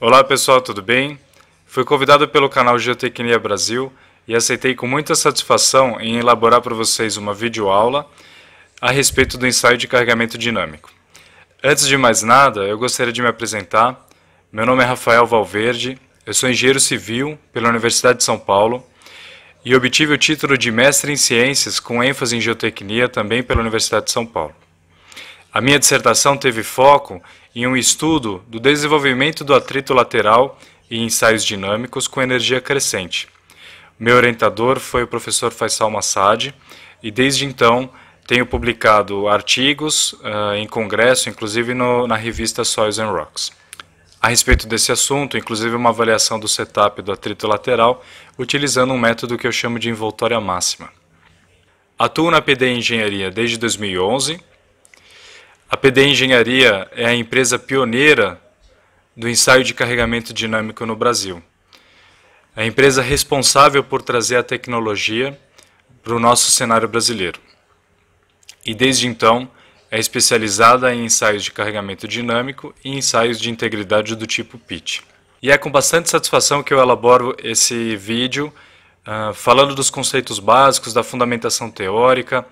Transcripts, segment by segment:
Olá pessoal, tudo bem? Fui convidado pelo canal Geotecnia Brasil e aceitei com muita satisfação em elaborar para vocês uma videoaula a respeito do ensaio de carregamento dinâmico. Antes de mais nada, eu gostaria de me apresentar. Meu nome é Rafael Valverde, eu sou engenheiro civil pela Universidade de São Paulo e obtive o título de mestre em ciências com ênfase em geotecnia também pela Universidade de São Paulo. A minha dissertação teve foco em um estudo do desenvolvimento do atrito lateral e ensaios dinâmicos com energia crescente. Meu orientador foi o professor Faisal Massad e desde então tenho publicado artigos em congresso, inclusive na revista Soils and Rocks. A respeito desse assunto, inclusive uma avaliação do setup do atrito lateral, utilizando um método que eu chamo de envoltória máxima. Atuo na PD Engenharia desde 2011. A PD Engenharia é a empresa pioneira do ensaio de carregamento dinâmico no Brasil. É a empresa responsável por trazer a tecnologia para o nosso cenário brasileiro. E desde então é especializada em ensaios de carregamento dinâmico e ensaios de integridade do tipo PIT. E é com bastante satisfação que eu elaboro esse vídeo falando dos conceitos básicos, da fundamentação teórica,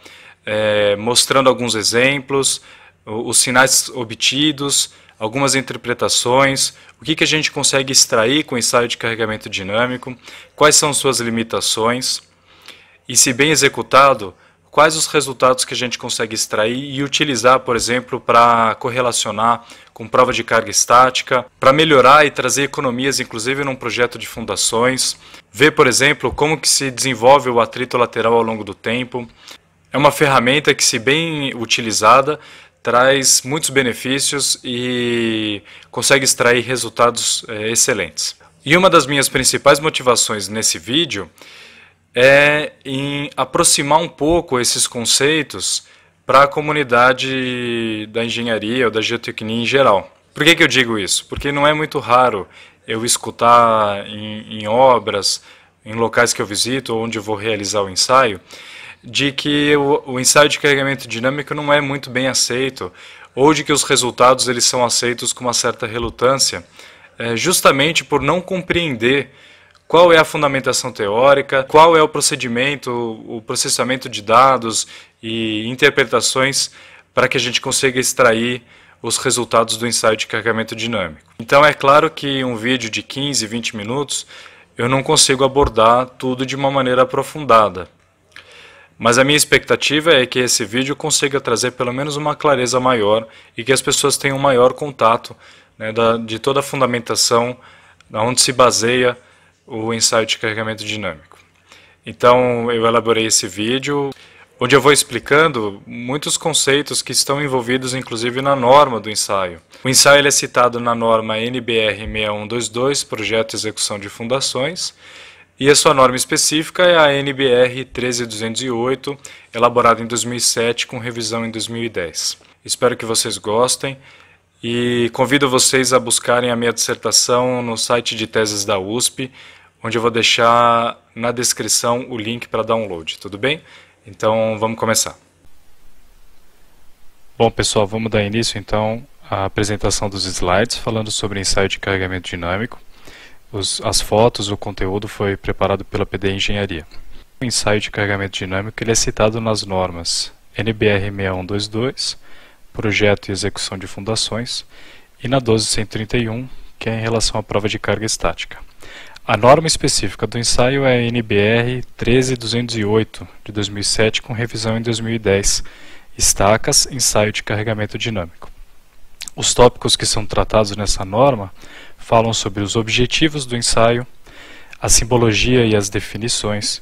mostrando alguns exemplos, os sinais obtidos, algumas interpretações, o que a gente consegue extrair com o ensaio de carregamento dinâmico, quais são suas limitações e, se bem executado, quais os resultados que a gente consegue extrair e utilizar, por exemplo, para correlacionar com prova de carga estática, para melhorar e trazer economias, inclusive num projeto de fundações, ver, por exemplo, como que se desenvolve o atrito lateral ao longo do tempo. É uma ferramenta que, se bem utilizada, traz muitos benefícios e consegue extrair resultados excelentes. E uma das minhas principais motivações nesse vídeo é em aproximar um pouco esses conceitos para a comunidade da engenharia ou da geotecnia em geral. Por que eu digo isso? Porque não é muito raro eu escutar em obras, em locais que eu visito, onde eu vou realizar o ensaio, de que o ensaio de carregamento dinâmico não é muito bem aceito, ou de que os resultados eles são aceitos com uma certa relutância, justamente por não compreender qual é a fundamentação teórica, qual é o procedimento, o processamento de dados e interpretações para que a gente consiga extrair os resultados do ensaio de carregamento dinâmico. Então é claro que um vídeo de 15, 20 minutos eu não consigo abordar tudo de uma maneira aprofundada. Mas a minha expectativa é que esse vídeo consiga trazer pelo menos uma clareza maior e que as pessoas tenham um maior contato, né, de toda a fundamentação, onde se baseia o ensaio de carregamento dinâmico. Então eu elaborei esse vídeo, onde eu vou explicando muitos conceitos que estão envolvidos inclusive na norma do ensaio. O ensaio ele é citado na norma NBR 6122, Projeto e Execução de Fundações, e a sua norma específica é a NBR 13208, elaborada em 2007 com revisão em 2010. Espero que vocês gostem e convido vocês a buscarem a minha dissertação no site de teses da USP, onde eu vou deixar na descrição o link para download, tudo bem? Então vamos começar. Bom pessoal, vamos dar início então à apresentação dos slides falando sobre ensaio de carregamento dinâmico. As fotos, o conteúdo foi preparado pela PD Engenharia. O ensaio de carregamento dinâmico ele é citado nas normas NBR 6122, Projeto e Execução de Fundações, e na 12131, que é em relação à prova de carga estática. A norma específica do ensaio é a NBR 13208, de 2007, com revisão em 2010, Estacas, ensaio de carregamento dinâmico. Os tópicos que são tratados nessa norma falam sobre os objetivos do ensaio, a simbologia e as definições,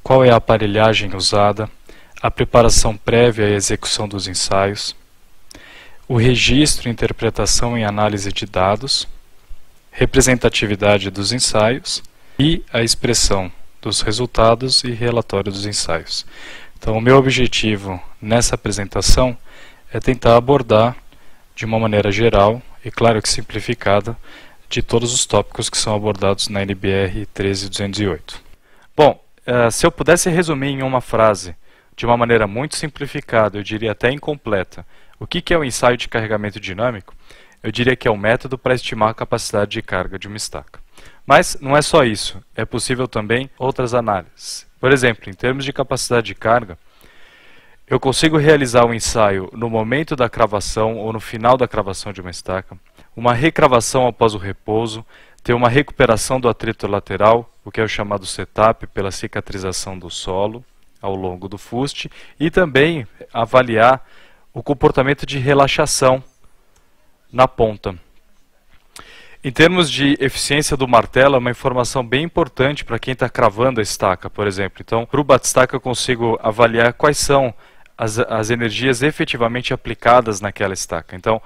qual é a aparelhagem usada, a preparação prévia e execução dos ensaios, o registro, interpretação e análise de dados, representatividade dos ensaios e a expressão dos resultados e relatório dos ensaios. Então, o meu objetivo nessa apresentação é tentar abordar de uma maneira geral e claro que simplificada de todos os tópicos que são abordados na NBR 13208. Bom, se eu pudesse resumir em uma frase, de uma maneira muito simplificada, eu diria até incompleta, o que é o ensaio de carregamento dinâmico, eu diria que é um método para estimar a capacidade de carga de uma estaca. Mas não é só isso, é possível também outras análises. Por exemplo, em termos de capacidade de carga, eu consigo realizar um ensaio no momento da cravação ou no final da cravação de uma estaca, uma recravação após o repouso, ter uma recuperação do atrito lateral, o que é o chamado setup pela cicatrização do solo ao longo do fuste, e também avaliar o comportamento de relaxação na ponta. Em termos de eficiência do martelo, é uma informação bem importante para quem está cravando a estaca, por exemplo. Então, para o batistaca eu consigo avaliar quais são as energias efetivamente aplicadas naquela estaca. Então,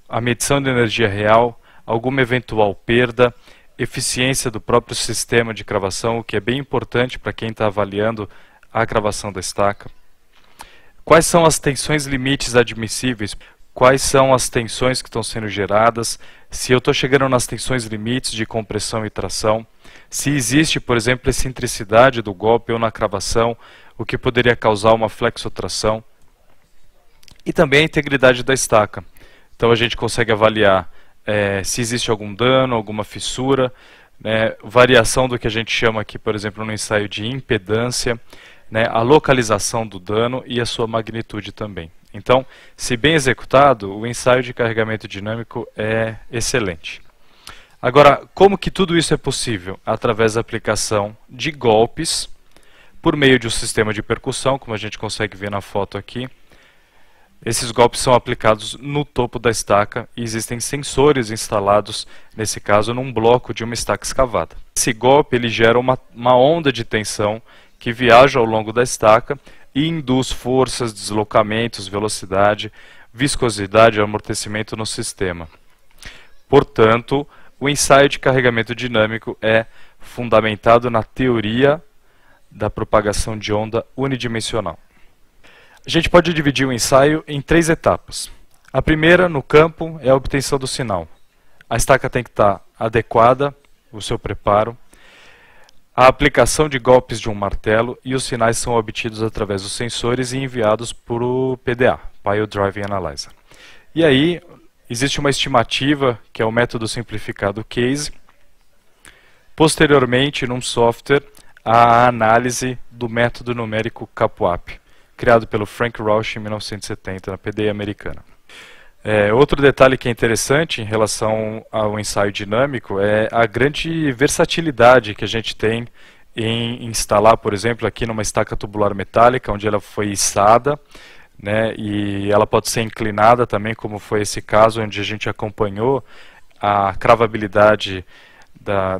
a medição de energia real, alguma eventual perda, eficiência do próprio sistema de cravação, o que é bem importante para quem está avaliando a cravação da estaca. Quais são as tensões limites admissíveis? Quais são as tensões que estão sendo geradas, se eu estou chegando nas tensões limites de compressão e tração, se existe, por exemplo, excentricidade do golpe ou na cravação, o que poderia causar uma flexotração, e também a integridade da estaca. Então a gente consegue avaliar se existe algum dano, alguma fissura, né, variação do que a gente chama aqui, por exemplo, no ensaio de impedância, né, a localização do dano e a sua magnitude também. Então, se bem executado, o ensaio de carregamento dinâmico é excelente. Agora, como que tudo isso é possível? Através da aplicação de golpes, por meio de um sistema de percussão, como a gente consegue ver na foto aqui. Esses golpes são aplicados no topo da estaca e existem sensores instalados, nesse caso, num bloco de uma estaca escavada. Esse golpe ele gera uma onda de tensão que viaja ao longo da estaca e induz forças, deslocamentos, velocidade, viscosidade e amortecimento no sistema. Portanto, o ensaio de carregamento dinâmico é fundamentado na teoria da propagação de onda unidimensional. A gente pode dividir o ensaio em 3 etapas. A primeira, no campo, é a obtenção do sinal. A estaca tem que estar adequada, o seu preparo, a aplicação de golpes de um martelo e os sinais são obtidos através dos sensores e enviados para o PDA, Pile Driving Analyzer. E aí, existe uma estimativa, que é o método simplificado CASE. Posteriormente, num software, a análise do método numérico CAPWAP, criado pelo Frank Rauch em 1970 na PDA americana. Outro detalhe que é interessante em relação ao ensaio dinâmico é a grande versatilidade que a gente tem em instalar, por exemplo, aqui numa estaca tubular metálica, onde ela foi içada, né, e ela pode ser inclinada também, como foi esse caso, onde a gente acompanhou a cravabilidade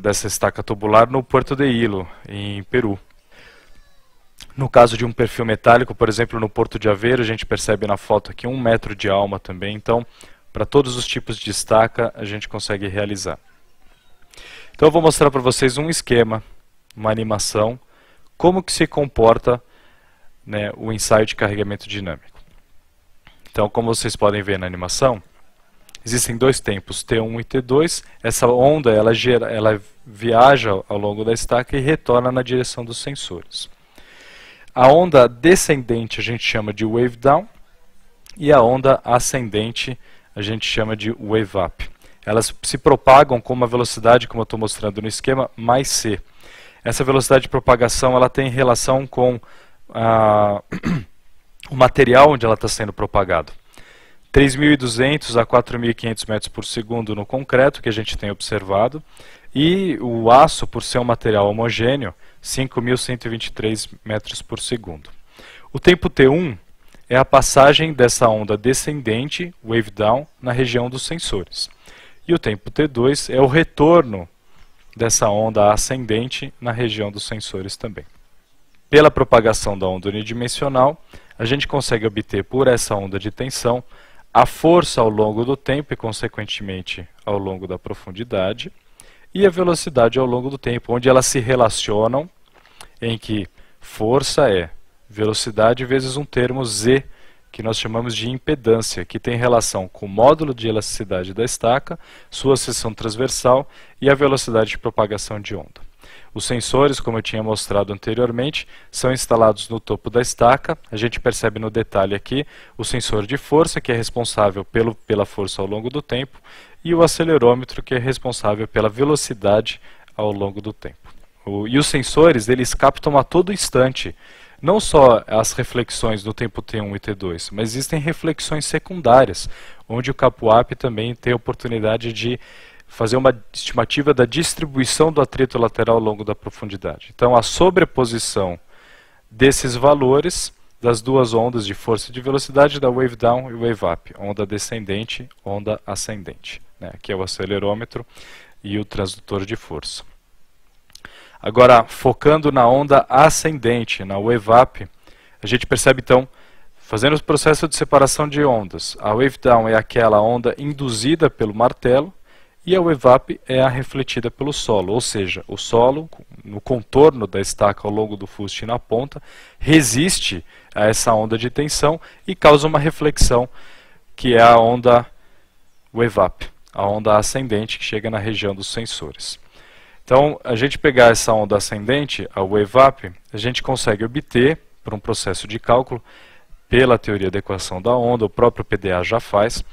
dessa estaca tubular no Puerto de Hilo, em Peru. No caso de um perfil metálico, por exemplo, no Porto de Aveiro, a gente percebe na foto aqui 1 metro de alma também. Então, para todos os tipos de estaca, a gente consegue realizar. Então, eu vou mostrar para vocês um esquema, uma animação, como que se comporta, né, o ensaio de carregamento dinâmico. Então, como vocês podem ver na animação, existem 2 tempos, T1 e T2. Essa onda ela viaja ao longo da estaca e retorna na direção dos sensores. A onda descendente a gente chama de wave down e a onda ascendente a gente chama de wave up. Elas se propagam com uma velocidade, como eu estou mostrando no esquema, mais c. Essa velocidade de propagação ela tem relação com o material onde ela está sendo propagado. 3.200 a 4.500 metros por segundo no concreto, que a gente tem observado, e o aço, por ser um material homogêneo, 5.123 metros por segundo. O tempo T1 é a passagem dessa onda descendente, wave down, na região dos sensores. E o tempo T2 é o retorno dessa onda ascendente na região dos sensores também. Pela propagação da onda unidimensional, a gente consegue obter por essa onda de tensão a força ao longo do tempo e, consequentemente, ao longo da profundidade, e a velocidade ao longo do tempo, onde elas se relacionam, em que força é velocidade vezes um termo z, que nós chamamos de impedância, que tem relação com o módulo de elasticidade da estaca, sua seção transversal e a velocidade de propagação de onda. Os sensores, como eu tinha mostrado anteriormente, são instalados no topo da estaca. A gente percebe no detalhe aqui o sensor de força, que é responsável pela força ao longo do tempo, e o acelerômetro, que é responsável pela velocidade ao longo do tempo. E os sensores, eles captam a todo instante não só as reflexões do tempo T1 e T2, mas existem reflexões secundárias, onde o CAPUAP também tem a oportunidade de fazer uma estimativa da distribuição do atrito lateral ao longo da profundidade. Então, a sobreposição desses valores das duas ondas de força e de velocidade, da wave down e wave up, onda descendente, onda ascendente, né? Aqui é o acelerômetro e o transdutor de força. Agora, focando na onda ascendente, na wave up, a gente percebe então, fazendo o processo de separação de ondas, a wave down é aquela onda induzida pelo martelo e a wave up é a refletida pelo solo, ou seja, o solo, no contorno da estaca ao longo do fuste e na ponta, resiste a essa onda de tensão e causa uma reflexão, que é a onda wave up, a onda ascendente que chega na região dos sensores. Então, a gente pegar essa onda ascendente, a wave up, a gente consegue obter, por um processo de cálculo, pela teoria da equação da onda, o próprio PDA já faz,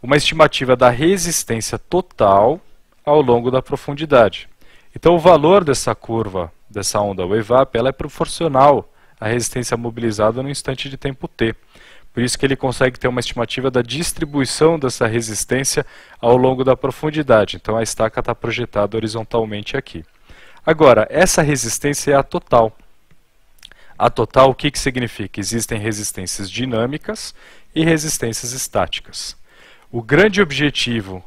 uma estimativa da resistência total ao longo da profundidade. Então, o valor dessa curva, dessa onda wave up, ela é proporcional à resistência mobilizada no instante de tempo t. Por isso que ele consegue ter uma estimativa da distribuição dessa resistência ao longo da profundidade. Então a estaca está projetada horizontalmente aqui. Agora, essa resistência é a total. A total, o que significa? Existem resistências dinâmicas e resistências estáticas. O grande objetivo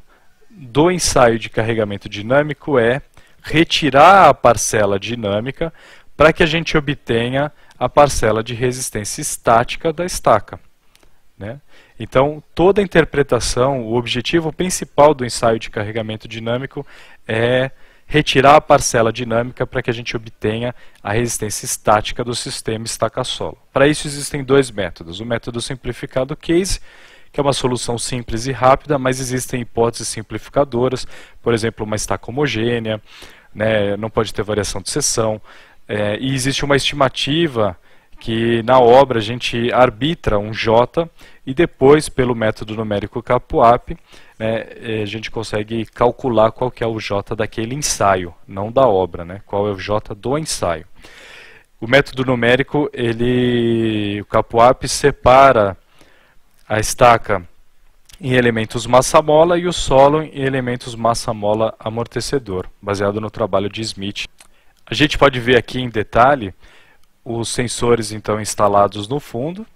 do ensaio de carregamento dinâmico é retirar a parcela dinâmica para que a gente obtenha a parcela de resistência estática da estaca. Então, toda a interpretação, o objetivo principal do ensaio de carregamento dinâmico é retirar a parcela dinâmica para que a gente obtenha a resistência estática do sistema estaca-solo. Para isso existem dois métodos. O método simplificado case, que é uma solução simples e rápida, mas existem hipóteses simplificadoras, por exemplo, uma estaca homogênea, né, não pode ter variação de seção, e existe uma estimativa que na obra a gente arbitra um J e depois, pelo método numérico CAPUAP, né, a gente consegue calcular qual que é o J daquele ensaio, não da obra, né, qual é o J do ensaio. O método numérico, o CAPUAP separa a estaca em elementos massa-mola e o solo em elementos massa-mola amortecedor, baseado no trabalho de Smith. A gente pode ver aqui em detalhe os sensores então instalados no fundo,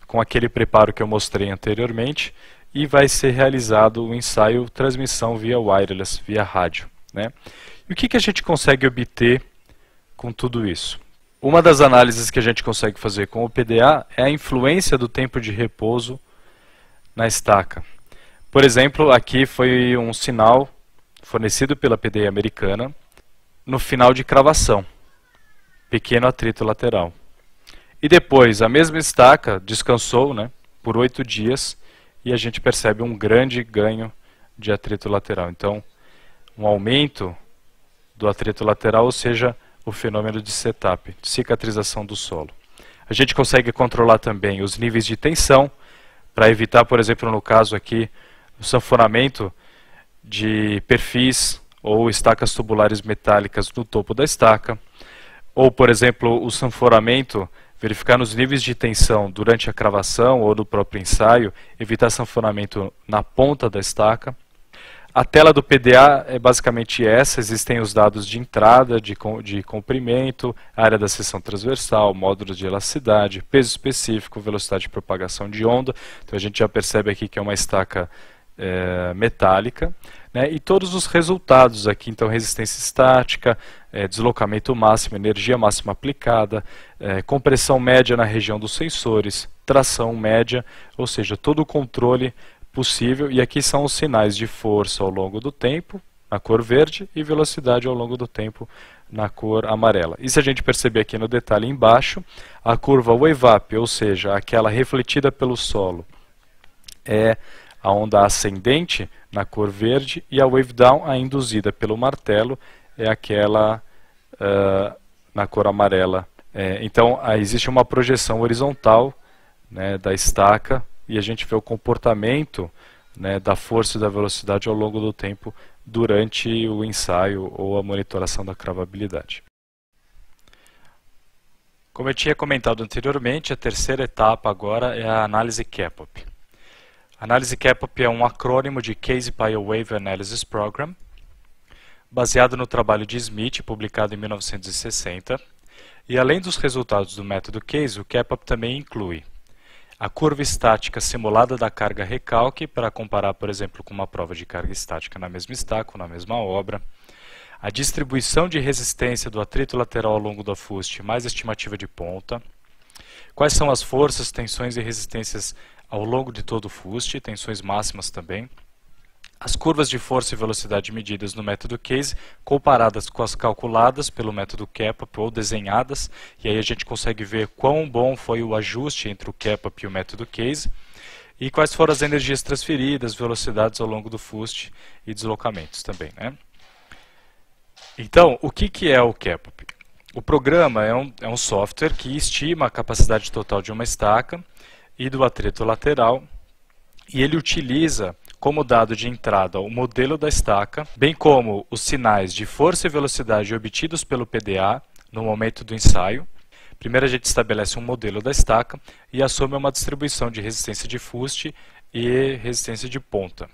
com aquele preparo que eu mostrei anteriormente, e vai ser realizado o ensaio transmissão via wireless, via rádio, né? E o que a gente consegue obter com tudo isso? Uma das análises que a gente consegue fazer com o PDA é a influência do tempo de repouso na estaca. Por exemplo, aqui foi um sinal fornecido pela PDA americana no final de cravação. Pequeno atrito lateral. E depois, a mesma estaca descansou, né, por 8 dias e a gente percebe um grande ganho de atrito lateral. Então, um aumento do atrito lateral, ou seja, o fenômeno de setup, de cicatrização do solo. A gente consegue controlar também os níveis de tensão, para evitar, por exemplo, no caso aqui, o sanfonamento de perfis ou estacas tubulares metálicas no topo da estaca. Ou, por exemplo, o sanfonamento, verificar nos níveis de tensão durante a cravação ou no próprio ensaio, evitar sanfonamento na ponta da estaca. A tela do PDA é basicamente essa, existem os dados de entrada, de comprimento, área da seção transversal, módulos de elasticidade, peso específico, velocidade de propagação de onda. Então a gente já percebe aqui que é uma estaca metálica, né? E todos os resultados aqui, então resistência estática, deslocamento máximo, energia máxima aplicada, compressão média na região dos sensores, tração média, ou seja, todo o controle possível. E aqui são os sinais de força ao longo do tempo, na cor verde, e velocidade ao longo do tempo, na cor amarela. E se a gente perceber aqui no detalhe embaixo, a curva wave up, ou seja, aquela refletida pelo solo, é a onda ascendente na cor verde, e a wave down, a induzida pelo martelo, é aquela na cor amarela. Então, existe uma projeção horizontal, né, da estaca, e a gente vê o comportamento, né, da força e da velocidade ao longo do tempo durante o ensaio ou a monitoração da cravabilidade. Como eu tinha comentado anteriormente, a terceira etapa agora é a análise CAPOP. A análise CAPOP é um acrônimo de Case Biowave Analysis Program, baseado no trabalho de Smith, publicado em 1960, e além dos resultados do método Case, o CAPOP também inclui a curva estática simulada da carga recalque, para comparar, por exemplo, com uma prova de carga estática na mesma estaca ou na mesma obra, a distribuição de resistência do atrito lateral ao longo da fuste, mais estimativa de ponta, quais são as forças, tensões e resistências ao longo de todo o fuste, tensões máximas também, as curvas de força e velocidade medidas no método Case, comparadas com as calculadas pelo método CAPOP ou desenhadas, e aí a gente consegue ver quão bom foi o ajuste entre o CAPOP e o método Case, e quais foram as energias transferidas, velocidades ao longo do fuste e deslocamentos também, né? Então, o que é o CAPOP? O programa é um software que estima a capacidade total de uma estaca e do atrito lateral, e ele utiliza como dado de entrada o modelo da estaca, bem como os sinais de força e velocidade obtidos pelo PDA no momento do ensaio. Primeiro a gente estabelece um modelo da estaca e assume uma distribuição de resistência de fuste e resistência de ponta.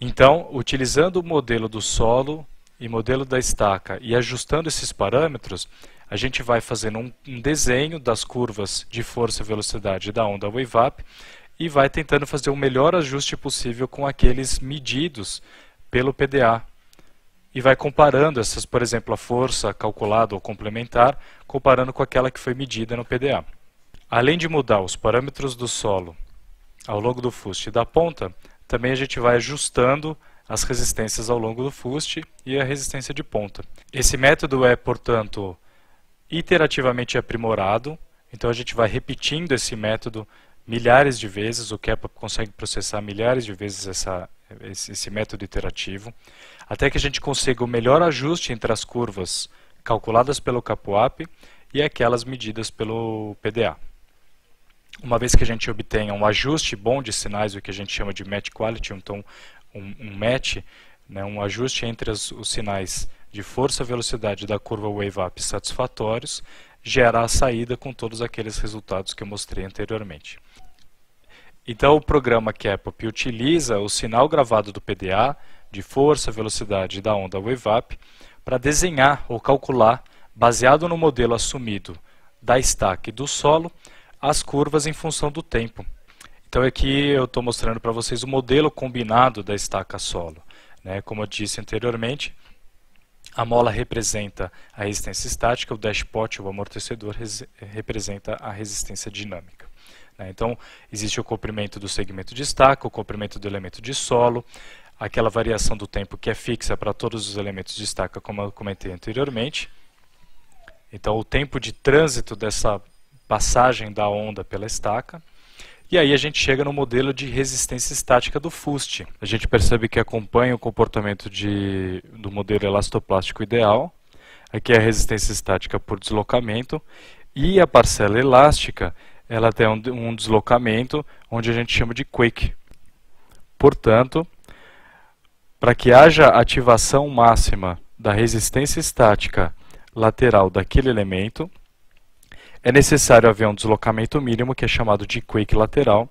Então, utilizando o modelo do solo e modelo da estaca e ajustando esses parâmetros, a gente vai fazendo um desenho das curvas de força e velocidade da onda wave-up e vai tentando fazer o melhor ajuste possível com aqueles medidos pelo PDA. E vai comparando essas, por exemplo, a força calculada ou complementar, comparando com aquela que foi medida no PDA. Além de mudar os parâmetros do solo ao longo do fuste e da ponta, também a gente vai ajustando as resistências ao longo do fuste e a resistência de ponta. Esse método é, portanto, iterativamente aprimorado, então a gente vai repetindo esse método milhares de vezes, o CAPOP consegue processar milhares de vezes esse método iterativo, até que a gente consiga o melhor ajuste entre as curvas calculadas pelo CAPOAP e aquelas medidas pelo PDA. Uma vez que a gente obtenha um ajuste bom de sinais, o que a gente chama de match quality, então um match, né, um ajuste entre os sinais de força e velocidade da curva wave-up satisfatórios, gera a saída com todos aqueles resultados que eu mostrei anteriormente. Então o programa CAPOP utiliza o sinal gravado do PDA, de força, velocidade da onda wave-up, para desenhar ou calcular, baseado no modelo assumido da estaca e do solo, as curvas em função do tempo. Então aqui eu estou mostrando para vocês o modelo combinado da estaca solo, né? Como eu disse anteriormente, a mola representa a resistência estática, o dashpot, o amortecedor, representa a resistência dinâmica. Então, existe o comprimento do segmento de estaca, o comprimento do elemento de solo, aquela variação do tempo que é fixa para todos os elementos de estaca, como eu comentei anteriormente. Então, o tempo de trânsito dessa passagem da onda pela estaca. E aí a gente chega no modelo de resistência estática do fuste. A gente percebe que acompanha o comportamento do modelo elastoplástico ideal. Aqui é a resistência estática por deslocamento. E a parcela elástica, ela tem um deslocamento onde a gente chama de quake. Portanto, para que haja ativação máxima da resistência estática lateral daquele elemento, é necessário haver um deslocamento mínimo, que é chamado de quake lateral,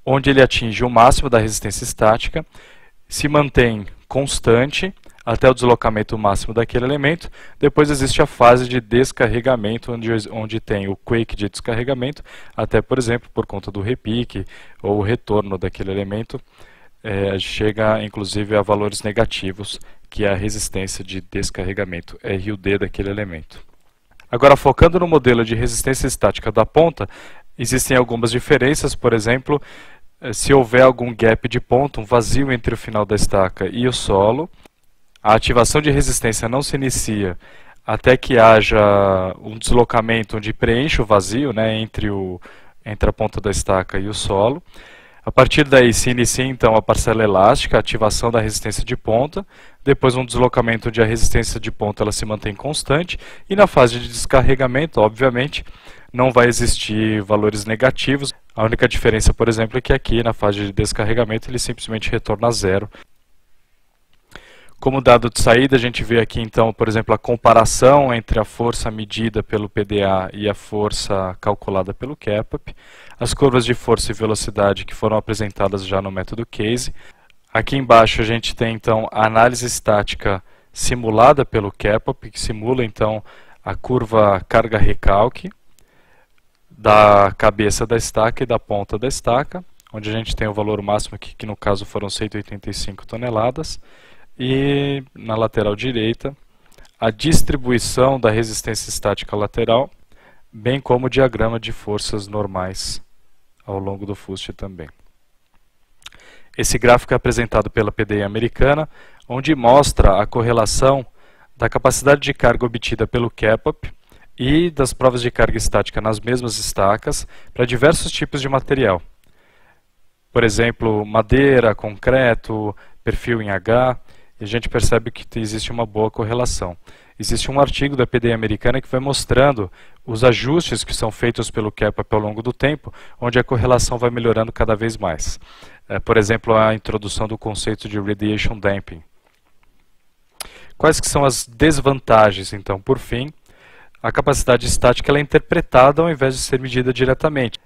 onde ele atinge o máximo da resistência estática, se mantém constante até o deslocamento máximo daquele elemento. Depois existe a fase de descarregamento, onde tem o quake de descarregamento, até, por exemplo, por conta do repique ou o retorno daquele elemento, chega inclusive a valores negativos, que é a resistência de descarregamento, RUD daquele elemento. Agora, focando no modelo de resistência estática da ponta, existem algumas diferenças. Por exemplo, se houver algum gap de ponta, um vazio entre o final da estaca e o solo, a ativação de resistência não se inicia até que haja um deslocamento onde preenche o vazio, né, entre a ponta da estaca e o solo. A partir daí se inicia então a parcela elástica, a ativação da resistência de ponta, depois um deslocamento onde a resistência de ponta ela se mantém constante, e na fase de descarregamento, obviamente, não vai existir valores negativos. A única diferença, por exemplo, é que aqui na fase de descarregamento ele simplesmente retorna a zero. Como dado de saída, a gente vê aqui então, por exemplo, a comparação entre a força medida pelo PDA e a força calculada pelo CAPAP, as curvas de força e velocidade que foram apresentadas já no método Case. Aqui embaixo a gente tem então a análise estática simulada pelo CAPAP, que simula então a curva carga-recalque da cabeça da estaca e da ponta da estaca, onde a gente tem o valor máximo aqui, que no caso foram 185 toneladas. E na lateral direita, a distribuição da resistência estática lateral, bem como o diagrama de forças normais ao longo do fuste também. Esse gráfico é apresentado pela PDI americana, onde mostra a correlação da capacidade de carga obtida pelo CAPAP e das provas de carga estática nas mesmas estacas para diversos tipos de material. Por exemplo, madeira, concreto, perfil em H. E a gente percebe que existe uma boa correlação. Existe um artigo da PDI americana que vai mostrando os ajustes que são feitos pelo CAPAP ao longo do tempo, onde a correlação vai melhorando cada vez mais. Por exemplo, a introdução do conceito de radiation damping. Quais que são as desvantagens, então? Por fim, a capacidade estática ela é interpretada ao invés de ser medida diretamente.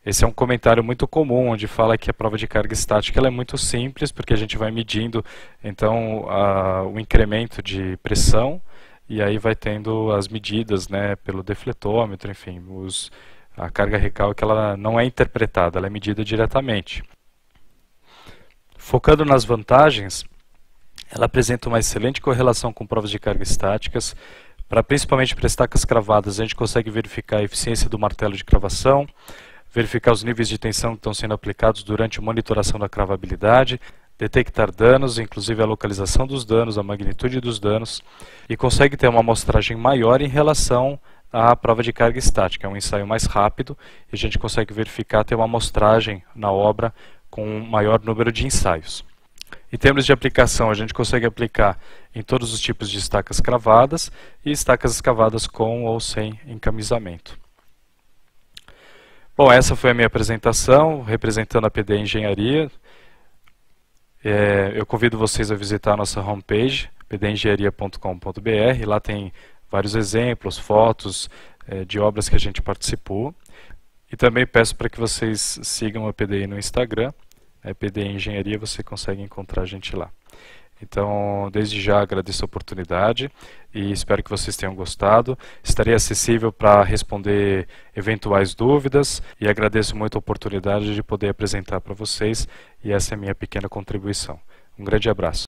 Esse é um comentário muito comum, onde fala que a prova de carga estática ela é muito simples, porque a gente vai medindo então o incremento de pressão, e aí vai tendo as medidas, né, pelo defletômetro, enfim, a carga recalque ela não é interpretada, ela é medida diretamente. Focando nas vantagens, ela apresenta uma excelente correlação com provas de carga estáticas. Principalmente para estacas cravadas, a gente consegue verificar a eficiência do martelo de cravação, verificar os níveis de tensão que estão sendo aplicados durante a monitoração da cravabilidade, detectar danos, inclusive a localização dos danos, a magnitude dos danos, e consegue ter uma amostragem maior em relação à prova de carga estática. É um ensaio mais rápido e a gente consegue verificar ter uma amostragem na obra com um maior número de ensaios. Em termos de aplicação, a gente consegue aplicar em todos os tipos de estacas cravadas e estacas escavadas com ou sem encamisamento. Bom, essa foi a minha apresentação, representando a PDI Engenharia. Eu convido vocês a visitar a nossa homepage, pdengenharia.com.br. Lá tem vários exemplos, fotos de obras que a gente participou. E também peço para que vocês sigam a PDI no Instagram. PDI Engenharia, você consegue encontrar a gente lá. Então, desde já agradeço a oportunidade e espero que vocês tenham gostado. Estarei acessível para responder eventuais dúvidas e agradeço muito a oportunidade de poder apresentar para vocês, e essa é a minha pequena contribuição. Um grande abraço.